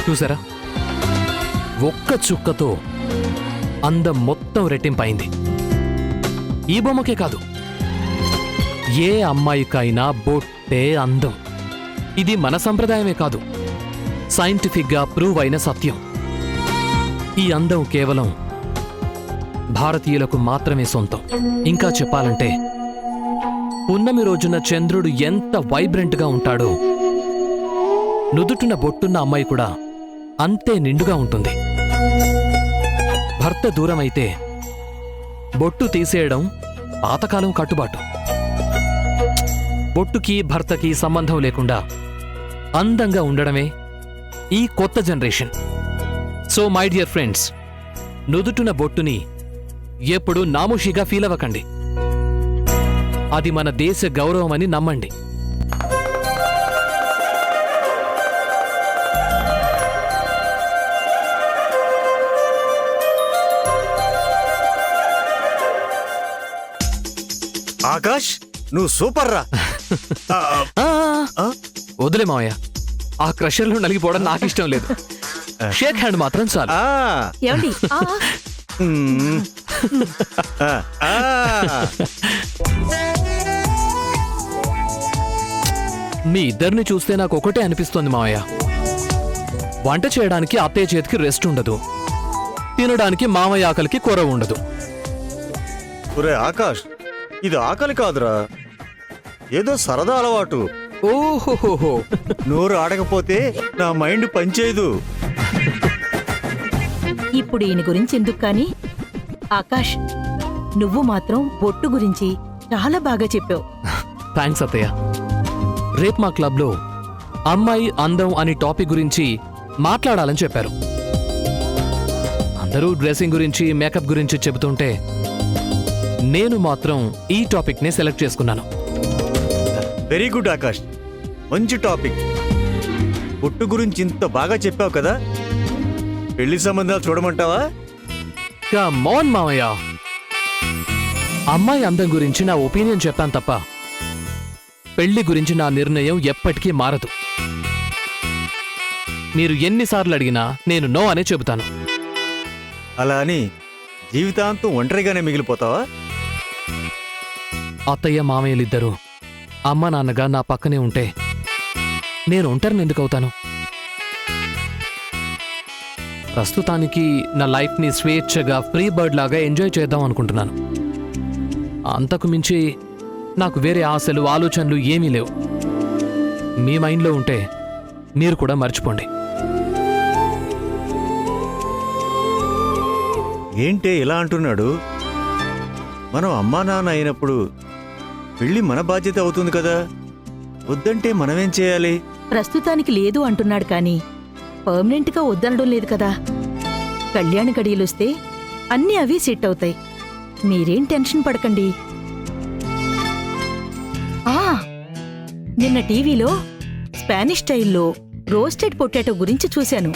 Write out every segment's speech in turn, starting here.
చూసారా, ఒక్క చుక్కతో అందం మొత్తం రెట్టింపైంది. ఈ బొమ్మకే కాదు, ఏ అమ్మాయికైనా బొట్టే అందం. ఇది మన సంప్రదాయమే కాదు, సైంటిఫిక్గా ప్రూవ్ అయిన సత్యం. ఈ అందం కేవలం భారతీయులకు మాత్రమే సొంతం. ఇంకా చెప్పాలంటే పున్నమి రోజున చంద్రుడు ఎంత వైబ్రెంట్గా ఉంటాడో, నుదుటున బొట్టున్న అమ్మాయి కూడా అంతే నిండుగా ఉంటుంది. భర్త దూరమైతే బొట్టు తీసేయడం పాతకాలం కట్టుబాటు. బొట్టుకి భర్తకి సంబంధం లేకుండా అందంగా ఉండడమే ఈ కొత్త generation. So my dear friends, నుదుటున బొట్టుని ఎప్పుడు నామోషిగా ఫీల్ అవ్వకండి. అది మన దేశ గౌరవమని నమ్మండి. ఆకాష్, నువ్వు సూపర్ రా. వదిలే మావయ్య, ఆ క్రషర్లో నలిగిపోవడం నాకు ఇష్టం లేదు. షేక్ హ్యాండ్ మాత్రం చాలు. ఏమండి? మీ ఇద్దరిని చూస్తే నాకు ఒకటే అనిపిస్తోంది మావయ్య. వంట చేయడానికి అత్తయ్య చేతికి రెస్ట్ ఉండదు, తినడానికి మామయ్య ఆకలికి కొరవ ఉండదు. ఒరే ఆకాష్, ఇది ఆకలి కాదురా, ఏదో సరదా అలవాటు. ఓహోహోహో, నోరు ఆడకపోతే నా మైండ్ పనిచేయదు. ఇప్పుడు ఈయన గురించి ఎందుకు కాని, ఆకాష్, నువ్వు మాత్రం బొట్టు గురించి చాలా బాగా చెప్పావు. థ్యాంక్స్ అత్తయ్య. రేపు మా క్లబ్లో అమ్మాయి అందం అనే టాపిక్ గురించి మాట్లాడాలని చెప్పారు. అందరూ డ్రెస్సింగ్ గురించి, మేకప్ గురించి చెబుతుంటే నేను మాత్రం ఈ టాపిక్నే సెలెక్ట్ చేసుకున్నాను. వెరీ గుడ్ ఆకాష్, మంచి టాపిక్. బొట్టు గురించి ఇంత బాగా చెప్పావు కదా, పెళ్లి సంబంధాలు చూడమంటావా? కమ్ ఆన్ మావయ్య, అమ్మాయి అందం గురించి నా ఒపీనియన్ చెప్పాను తప్ప పెళ్లి గురించి నా నిర్ణయం ఎప్పటికీ మారదు. మీరు ఎన్నిసార్లు అడిగినా నేను నో అనే చెబుతాను. అలా అని జీవితాంతం ఒంటరిగానే మిగిలిపోతావా? అత్తయ్య మామయ్యలిద్దరూ అమ్మ నాన్నగా నా పక్కనే ఉంటే నేను ఒంటరిని ఎందుకు అవుతాను? ప్రస్తుతానికి నా లైఫ్ని స్వేచ్ఛగా ఫ్రీ బర్డ్ లాగా ఎంజాయ్ చేద్దాం అనుకుంటున్నాను. అంతకు మించి నాకు వేరే ఆశలు, ఆలోచనలు ఏమీ లేవు. మీ మైండ్లో ఉంటే మీరు కూడా మర్చిపోండి. ఏంటే ఇలా అంటున్నాడు? మనం అమ్మా నాన్న అయినప్పుడు పెళ్లి మన బాధ్యత అవుతుంది కదా, వద్దంటే మనమేం చేయాలి? ప్రస్తుతానికి లేదు అంటున్నాడు కానీ పర్మనెంట్ గా వద్దనడం లేదు కదా. కళ్యాణ గడియలొస్తే అన్నీ అవి సెట్ అవుతాయి. మీరేం టెన్షన్ పడకండి. నిన్న టీవీలో స్పానిష్ స్టైల్లో రోస్టెడ్ పొటాటో గురించి చూశాను.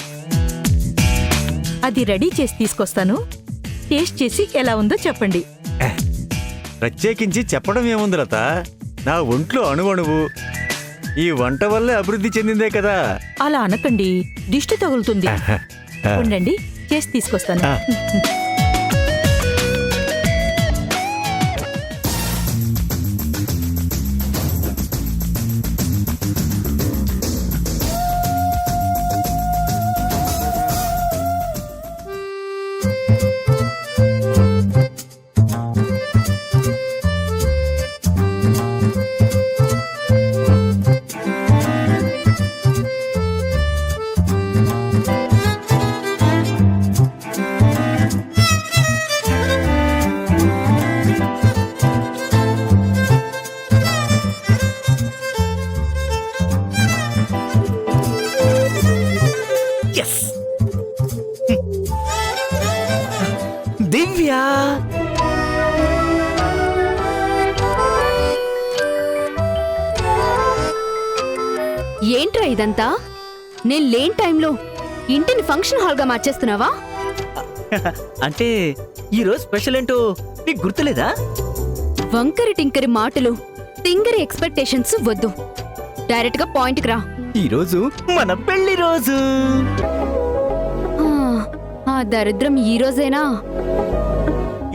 అది రెడీ చేసి తీసుకొస్తాను, టేస్ట్ చేసి ఎలా ఉందో చెప్పండి. ప్రత్యేకించి చెప్పడం ఏముంది లత, నా ఒంట్లో అణువణువు ఈ వంట వల్లే అభివృద్ధి చెందిందే కదా. అలా అనకండి, దిష్టి తగులుతుంది. ఉండండి, చేసి తీసుకొస్తాను. దివ్యా, ఏంట్రా ఇదంతా? నేను లేని టైంలో ఇంటిని ఫంక్షన్ హాల్గా మార్చేస్తున్నావా? అంటే ఈరోజు స్పెషల్ ఏంటో నీకు గుర్తులేదా? వంకరి టింకరి మాటలు, తింగరి ఎక్స్పెక్టేషన్స్ వద్దు. డైరెక్ట్ గా పాయింట్ కి రా. ఈరోజు మన పెళ్లి రోజు. దరిద్రం ఈ రోజేనా?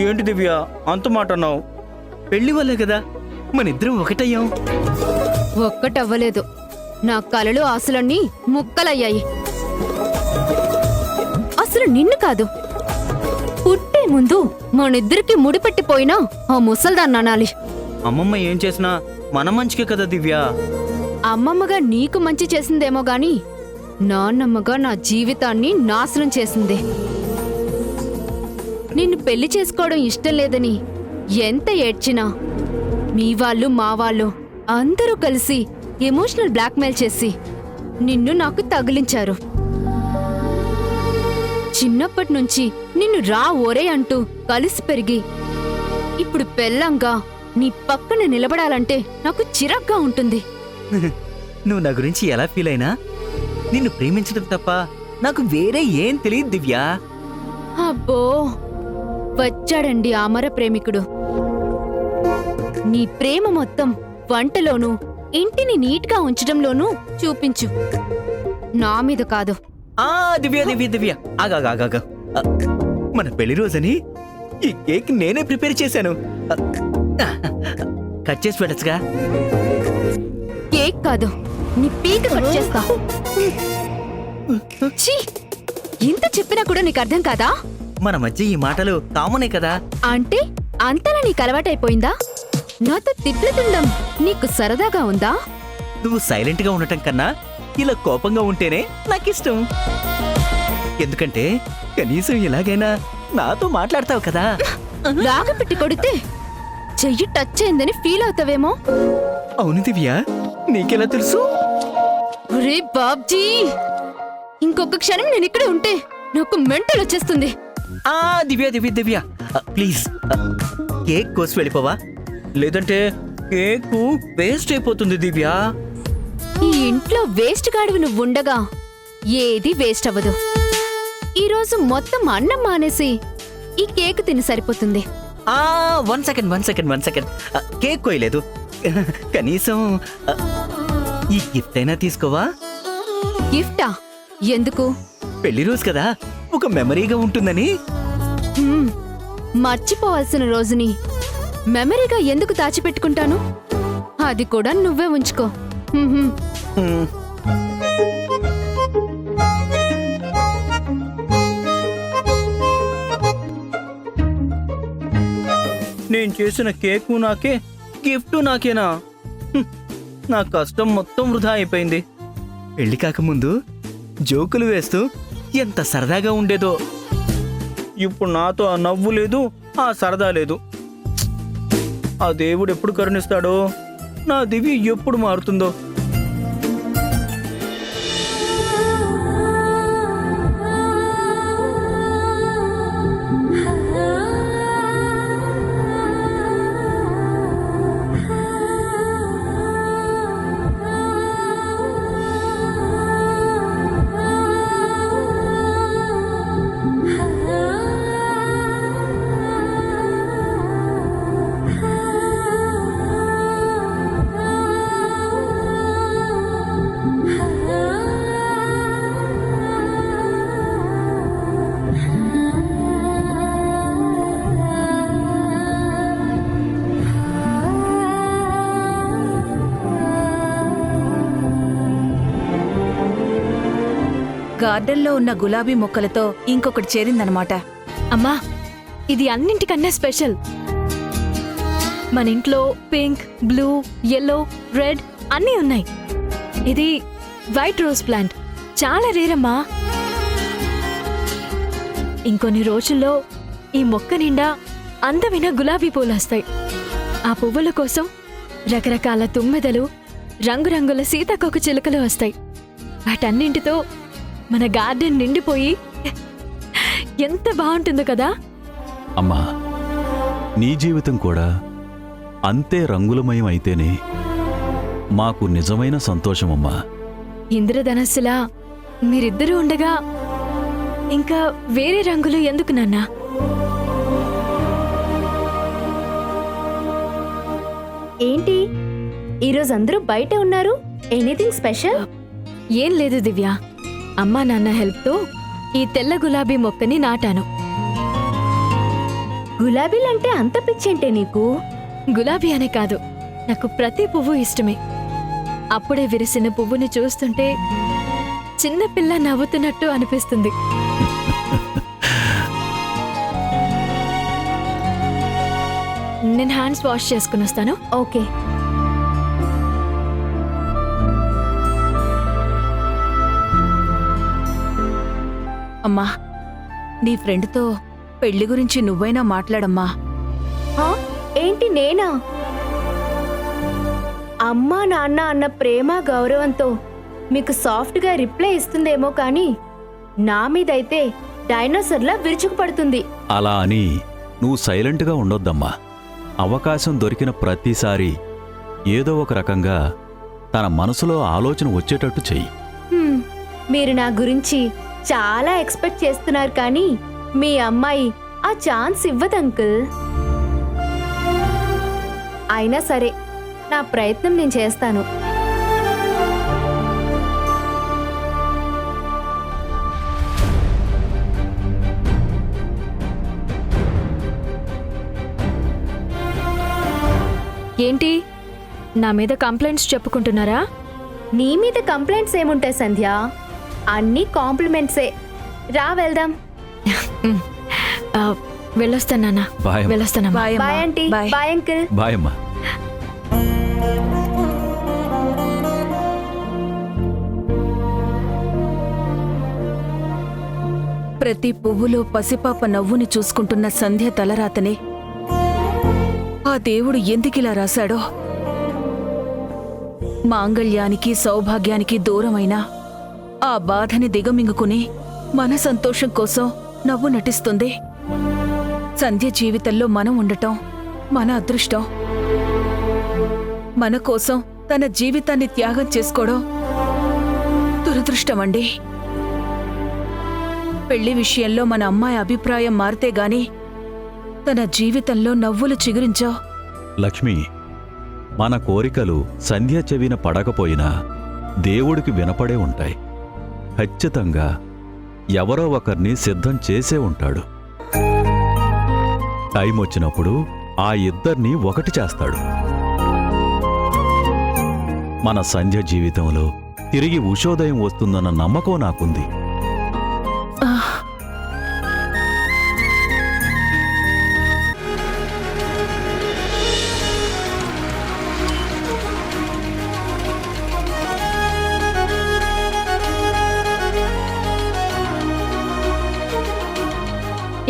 ఏంటి దివ్య అంత మాట అన్నావు? పెళ్లి వల్లే కదా మనిద్దరం ఒకటయ్యాం. ఒక్కటవ్వలేదు. నా కలలు ఆశలన్నీ ముక్కలయ్యాయి. అసలు నిన్ను కాదు, పుట్టే ముందు మనిద్దరికి ముడిపెట్టిపోయినా ఆ ముసల్దాన్ని అనాలి. అమ్మమ్మ ఏం చేసినా మన మంచికే కదా దివ్య. అమ్మమ్మగా నీకు మంచి చేసిందేమో గాని నాన్నమ్మగా నా జీవితాన్ని నాశనం చేసింది. నిన్ను పెళ్లి చేసుకోవడం ఇష్టం లేదని ఎంత ఏడ్చినా మీ వాళ్ళు మా వాళ్ళు అందరూ కలిసి ఎమోషనల్ బ్లాక్మెయిల్ చేసి నిన్ను నాకు తగిలించారు. చిన్నప్పటి నుంచి నిన్ను రా ఓరే అంటూ కలిసి పెరిగి ఇప్పుడు పెళ్ళంగా నీ పక్కన నిలబడాలంటే నాకు చిరాగ్గా ఉంటుంది. నువ్వు నా గురించి ఎలా ఫీల్ అయినా నిన్ను ప్రేమించడం తప్ప నాకు వేరే ఏం తెలియదు దివ్య. అబ్బో, వచ్చాడండి అమర ప్రేమికుడు. నీ ప్రేమ మొత్తం వంటలోనూ ఇంటిని నీట్గా ఉంచడంలోనూ చూపించు, నా మీద కాదు. ఆ దివ్య దివ్య దివ్య ఆగాగాగా, మన పెళ్లి రోజని ఈ కేక్ నేనే ప్రిపేర్ చేశాను. కట్ చేసి పెట్టచ్చుగా. కేక్ కాదు, నీ పీక కట్ చేస్తా. ఛీ, ఇంత చెప్పినా కూడా నీకు అర్థం కాదా? మన మధ్య ఈ మాటలు కామనే కదా. అంటే అంతలా నీకు అలవాటైపోయిందా? నాతో తిట్లు తినడం నీకు సరదాగా ఉందా? నువ్వు సైలెంట్ గా ఉండటం కన్నా ఇలా కోపంగా ఉంటేనే నాకిష్టం. ఎందుకంటే కనీసం ఇలాగైనా నాతో మాట్లాడతావు కదా. లాగపెట్టి కొడితే చెయ్యి టచ్ అయిందని ఫీల్ అవుతావేమో. అవును దివ్య, నీకెలా తెలుసు? రే బాబ్జీ, ఇంకొక క్షణం నేను ఇక్కడే ఉంటే నాకు మెంటల్ వచ్చేస్తుంది. ఆ దివ్య దివ్య దివ్య ప్లీజ్ కేక్ కోసి వెళ్ళిపోవా, లేదంటే కేక్ వేస్ట్ అయిపోతుంది దివ్య. ఈ ఇంట్లో వేస్ట్ గాడివి నువ్వుండగా ఏది వేస్ట్ అవ్వదు. ఈరోజు మొత్తం అన్నం మానేసి ఈ కేక్ తిని సరిపోతుంది. ఆ 1 సెకండ్ కేక్ కోయలేదు. కనీసం ఈ గిఫ్ట్ అయినా తీసుకోవా? గిఫ్టా? ఎందుకు? పెళ్లి రోజు కదా, ఒక మెమరీగా ఉంటుందని. హ్మ్, మర్చిపోవాల్సిన రోజుని మెమరీగా ఎందుకు దాచిపెట్టుకుంటాను? అది కూడా నువ్వే ఉంచుకో. హ్మ్. హ్మ్. నేను చేసిన కేకు నాకే, గిఫ్ట్ నాకేనా? నా కష్టం మొత్తం వృధా అయిపోయింది. పెళ్లి కాకముందు జోకులు వేస్తూ ఎంత సరదాగా ఉండేదో. ఇప్పుడు నాతో ఆ నవ్వు లేదు, ఆ సరదా లేదు. ఆ దేవుడు ఎప్పుడు కరుణిస్తాడో, నా దివి ఎప్పుడు మారుతుందో. గార్డెన్లో ఉన్న గులాబీ మొక్కలతో ఇంకొకటి చేరిందనమాట. అమ్మా, ఇది అన్నింటికన్నా స్పెషల్. మన ఇంట్లో పింక్, బ్లూ, యెల్లో, రెడ్ అన్నీ ఉన్నాయి. ఇది వైట్ రోజ్ ప్లాంట్, చాలా రేరమ్మా. ఇంకొన్ని రోజుల్లో ఈ మొక్క నిండా అందమైన గులాబీ పూలు వస్తాయి. ఆ పువ్వుల కోసం రకరకాల తుమ్మెదలు, రంగురంగుల సీతాకోక చిలుకలు వస్తాయి. వాటన్నింటితో మన గార్డెన్ నిండిపోయి ఎంత బాగుంటుందో కదా. అమ్మా, నీ జీవితం కూడా అంతే రంగులమయం అయితేనే మాకు నిజమైన సంతోషమమ్మా. ఇంద్రధనస్సులా మీరిద్దరూ ఉండగా ఇంకా వేరే రంగులు ఎందుకు నాన్నా? ఏంటి ఈరోజు అందరూ బయట ఉన్నారు? Anything special? ఏం లేదు దివ్య, అమ్మా నాన్న హెల్ప్తో ఈ తెల్ల గులాబీ మొక్కని నాటాను. గులాబీలంటే అంత పిచ్చేంటే నీకు? గులాబీ అనే కాదు, నాకు ప్రతి పువ్వు ఇష్టమే. అప్పుడే విరిసిన పువ్వుని చూస్తుంటే చిన్నపిల్ల నవ్వుతున్నట్టు అనిపిస్తుంది. నేను హ్యాండ్స్ వాష్ చేసుకుని వస్తాను. ఓకే. అమ్మా, నీ ఫ్రెండ్తో పెళ్లి గురించి నువ్వైనా మాట్లాడమ్మా. ఆ? ఏంటి నేనా? అమ్మా నాన్న అన్న ప్రేమ గౌరవంతో మీకు సాఫ్ట్గా రిప్లై ఇస్తుందేమో కానీ నా మీదైతే డైనోసర్లా విరుచుకుపడుతుంది. అలా అని నువ్వు సైలెంట్గా ఉండొద్దమ్మా. అవకాశం దొరికిన ప్రతిసారి ఏదో ఒక రకంగా తన మనసులో ఆలోచన వచ్చేటట్టు చెయ్యి. మీరు నా గురించి చాలా ఎక్స్పెక్ట్ చేస్తున్నారు కానీ మీ అమ్మాయి ఆ ఛాన్స్ ఇవ్వదు అంకుల్. అయినా సరే నా ప్రయత్నం నేను చేస్తాను. ఏంటి, నా మీద కంప్లైంట్స్ చెప్పుకుంటున్నారా? నీ మీద కంప్లైంట్స్ ఏముంటాయి సంధ్య? అన్నీ కాంప్లిమెంట్సే. రా వెళ్దాం. వెళ్ళొస్తానా? బాయ్ అమ్మా. వెళ్ళొస్తానమ్మా. Bye aunty. Bye uncle. Bye అమ్మా. ప్రతి పువ్వులో పసిపాప నవ్వుని చూసుకుంటున్న సంధ్య తలరాతనే ఆ దేవుడు ఎందుకిలా రాశాడో. మాంగళ్యానికి సౌభాగ్యానికి దూరమైన ఆ బాధని దిగమింగుకుని మన సంతోషం కోసం నవ్వు నటిస్తుంది. సంధ్య జీవితంలో మనం ఉండటం మన అదృష్టం. మన కోసం తన జీవితాన్ని త్యాగం చేసుకోవడం దురదృష్టమండి. పెళ్లి విషయంలో మన అమ్మాయి అభిప్రాయం మారితే గాని తన జీవితంలో నవ్వులు చిగురించావు. లక్ష్మి, మన కోరికలు సంధ్య చెవిన పడకపోయినా దేవుడికి వినపడే ఉంటాయి. ఖచ్చితంగా ఎవరో ఒకరిని సిద్ధం చేసే ఉంటాడు. టైం వచ్చినప్పుడు ఆ ఇద్దరిని ఒకటి చేస్తాడు. మన సంధ్య జీవితంలో తిరిగి ఉషోదయం వస్తుందన్న నమ్మకం నాకుంది.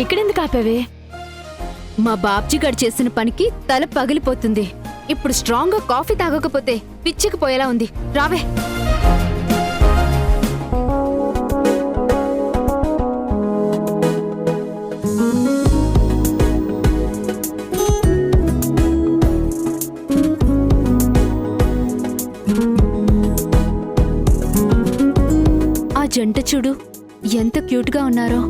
ఇక్కడెందుకు ఆపావే? మా బాబ్జీ గడు చేసిన పనికి తల పగిలిపోతుంది. ఇప్పుడు స్ట్రాంగ్ గా కాఫీ తాగకపోతే పిచ్చికిపోయేలా ఉంది. రావే. ఆ జంట చూడు ఎంత క్యూట్ గా ఉన్నారో.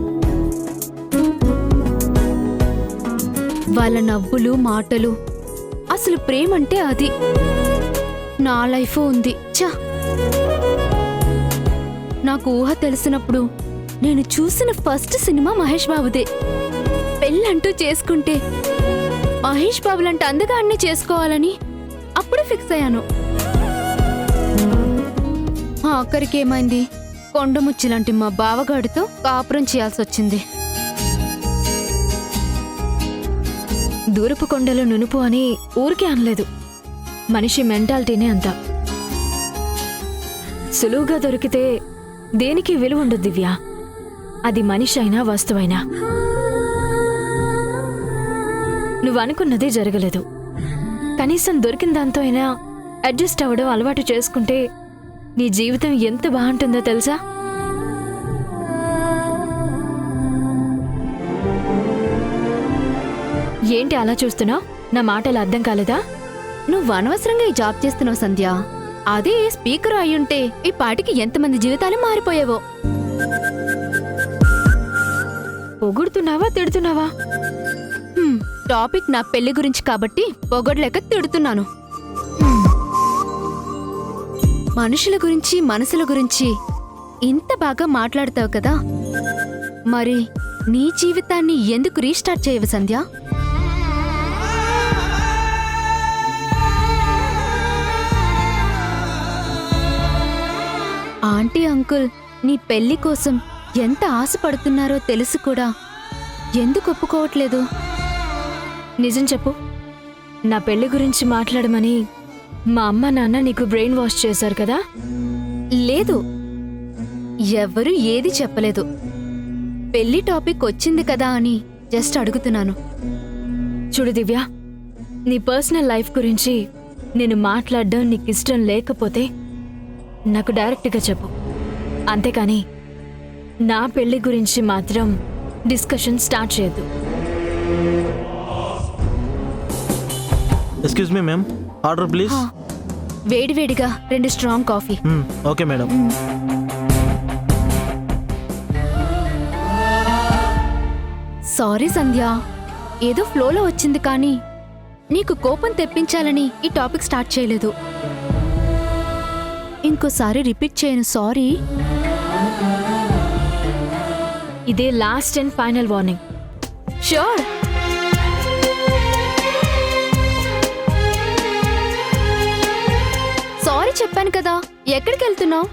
వాళ్ళ నవ్వులు మాటలు, అసలు ప్రేమంటే అది. నా లైఫ్ ఉంది. చా, నాకు ఊహ తెలిసినప్పుడు నేను చూసిన ఫస్ట్ సినిమా మహేష్ బాబుదే. పెళ్ళంటూ చేసుకుంటే మహేష్ బాబులంటే అందగాడిని చేసుకోవాలని అప్పుడు ఫిక్స్ అయ్యాను. ఆఖరికి ఏమైంది? కొండముచ్చిలాంటి మా బావగాడితో కాపురం చేయాల్సి వచ్చింది. దూరపు కొండలో నునుపు అని ఊరికే అనలేదు. మనిషి మెంటాలిటీనే అంత. సులువుగా దొరికితే దేనికి విలువ ఉండదు దివ్య. అది మనిషి అయినా వస్తువైనా. నువ్వు అనుకున్నదే జరగలేదు. కనీసం దొరికిన దాంతో అయినా అడ్జస్ట్ అవ్వడం అలవాటు చేసుకుంటే నీ జీవితం ఎంత బాగుంటుందో తెలుసా? ఏంటి అలా చూస్తున్నావు? నా మాటలు అర్థం కాలేదా? నువ్వు అనవసరంగా ఈ జాబ్ చేస్తున్నావు సంధ్య. అదే స్పీకర్ అయ్యుంటే ఈ పాటికి ఎంతమంది జీవితాలు మారిపోయేవో. పొగుడుతున్నావా తిడుతున్నావా? టాపిక్ నా పెళ్లి గురించి కాబట్టి పొగడలేక తిడుతున్నాను. మనుషుల గురించి మనసుల గురించి ఇంత బాగా మాట్లాడతావు కదా, మరి నీ జీవితాన్ని ఎందుకు రీస్టార్ట్ చేయవు సంధ్య? ఆంటీ అంకుల్ నీ పెళ్లి కోసం ఎంత ఆశపడుతున్నారో తెలుసు కూడా ఎందుకు ఒప్పుకోవట్లేదు? నిజం చెప్పు, నా పెళ్లి గురించి మాట్లాడమని మా అమ్మ నాన్న నీకు బ్రెయిన్ వాష్ చేశారు కదా? లేదు, ఎవరు ఏది చెప్పలేదు. పెళ్లి టాపిక్ వచ్చింది కదా అని జస్ట్ అడుగుతున్నాను. చూడు దివ్య, నీ పర్సనల్ లైఫ్ గురించి నేను మాట్లాడడం నీకు ఇష్టం లేకపోతే నాకు డైరెక్ట్గా చెప్పు. అంతేకాని నా పెళ్లి గురించి మాత్రం డిస్కషన్ స్టార్ట్ చేయొద్దు. Excuse me ma'am, order please. వేడివేడిగా 2 strong coffee. Okay madam. Sorry Sandhya, ఏదో ఫ్లోలో వచ్చింది కానీ నీకు కోపం తెప్పించాలని ఈ టాపిక్ స్టార్ట్ చేయలేదు. ఇంకోసారి రిపీట్ చేయను, సారీ. ఇదే last and final warning. Sure. Sorry చెప్పాను కదా, ఎక్కడికి వెళ్తున్నావు?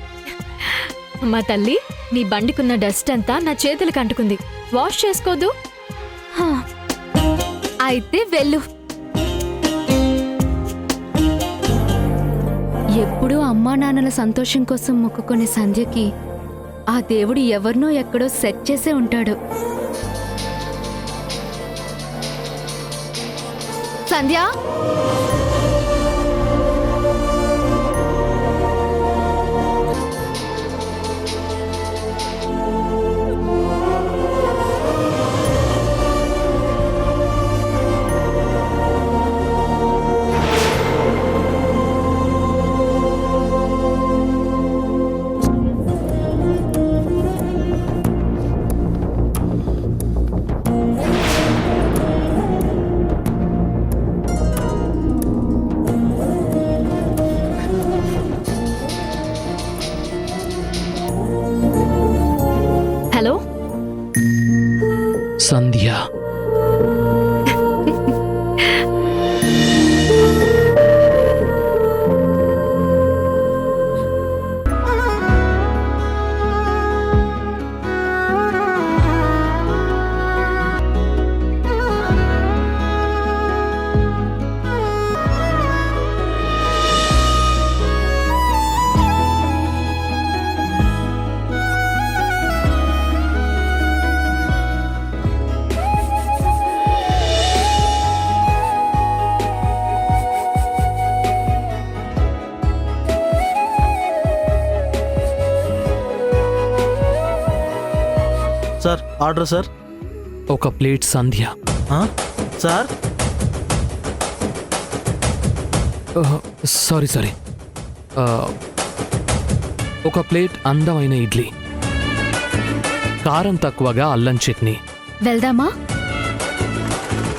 మా తల్లి, నీ బండికున్న డస్ట్ అంతా నా చేతులకు అంటుకుంది. వాష్ చేసుకోదు? అయితే వెళ్ళు. ఎప్పుడూ అమ్మా నాన్నల సంతోషం కోసం మొక్కుకునే సంధ్యకి ఆ దేవుడు ఎవరినో ఎక్కడో సెట్ చేసే ఉంటాడు. సంధ్య, హలో సంధ్య, సార్, ఆర్డర్ సార్. ఒక ప్లేట్ సంధ్య. సార్, సారీ, ఒక ప్లేట్ అందమైన ఇడ్లీ, కారం తక్కువగా అల్లం చట్నీ, వెళ్దామా?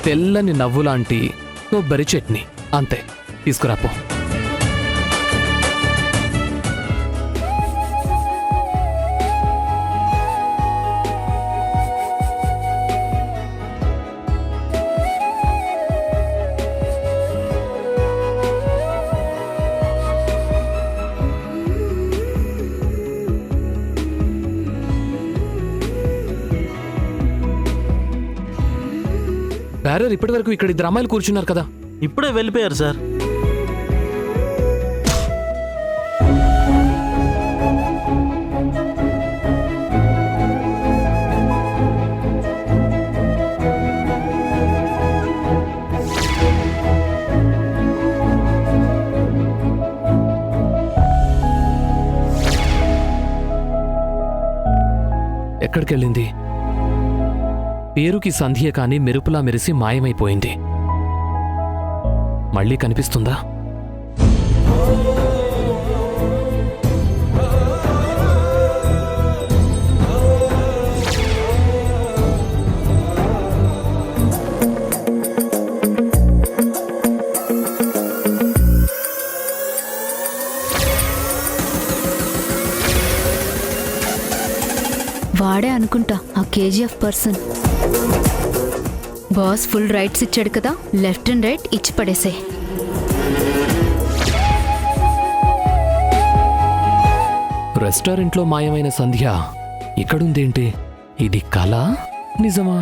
తెల్లని నవ్వులాంటి కొబ్బరి చట్నీ. అంతే, తీసుకురాపో. బ్యారర్, ఇప్పటి వరకు ఇక్కడ 2 అమ్మాయిలు కూర్చున్నారు కదా? ఇప్పుడే వెళ్ళిపోయారు సార్. ఎక్కడికెళ్ళింది? పేరుకి సంధ్య కాని మెరుపులా మెరిసి మాయమైపోయింది. మళ్ళీ కనిపిస్తుందా? వాడే అనుకుంటా ఆ KGF person. Boss full rights ఇచ్చాడు కదా, లెఫ్ట్ అండ్ రైట్ ఇచ్చి పడేసే. రెస్టారెంట్లో మాయమైన సంధ్య ఇక్కడుందేంటి? ఇది కళ నిజమా?